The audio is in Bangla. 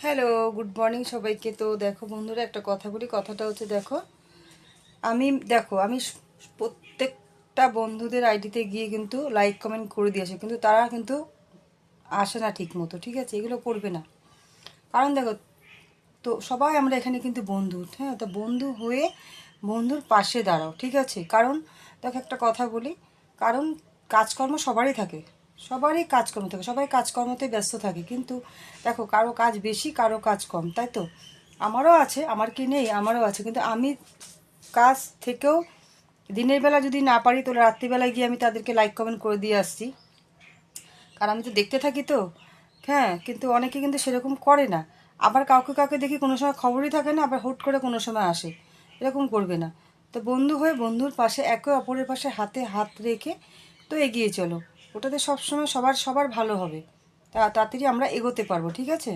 হ্যালো, গুড মর্নিং সবাইকে। তো দেখো বন্ধুরা, একটা কথা বলি। কথাটা হচ্ছে, আমি প্রত্যেকটা বন্ধুদের আইডিতে গিয়ে কিন্তু লাইক কমেন্ট করে দিয়েছে, কিন্তু তারা কিন্তু আসে না ঠিক মতো। ঠিক আছে, এগুলো করবে না। কারণ দেখো, তো সবাই আমরা এখানে কিন্তু বন্ধু, হ্যাঁ? তো বন্ধু হয়ে বন্ধুর পাশে দাঁড়াও, ঠিক আছে? কারণ দেখো, একটা কথা বলি, কারণ কাজকর্ম সবারই থাকে, সবারই কাজকর্ম থাকে, সবাই কাজকর্মতে ব্যস্ত থাকে। কিন্তু দেখো, কারো কাজ বেশি, কারো কাজ কম, তাই তো? আমারও আছে, আমার কি নেই? আমারও আছে। কিন্তু আমি কাজ থেকেও দিনের বেলা যদি না পারি, তো রাত্রিবেলায় গিয়ে আমি তাদেরকে লাইক কমেন্ট করে দিয়ে আসছি। কারণ আমি তো দেখতে থাকি তো, হ্যাঁ। কিন্তু অনেকে কিন্তু সেরকম করে না। আবার কাউকে কাউকে দেখি কোনো সময় খবরই থাকে না, আবার হুট করে কোনো সময় আসে। এরকম করবে না। তো বন্ধু হয়ে বন্ধুর পাশে, একে অপরের পাশে হাতে হাত রেখে তো এগিয়ে চলো। ওটাতে সবসময় সবার সবার ভালো হবে। তাড়াতাড়ি আমরা এগোতে পারবো, ঠিক আছে?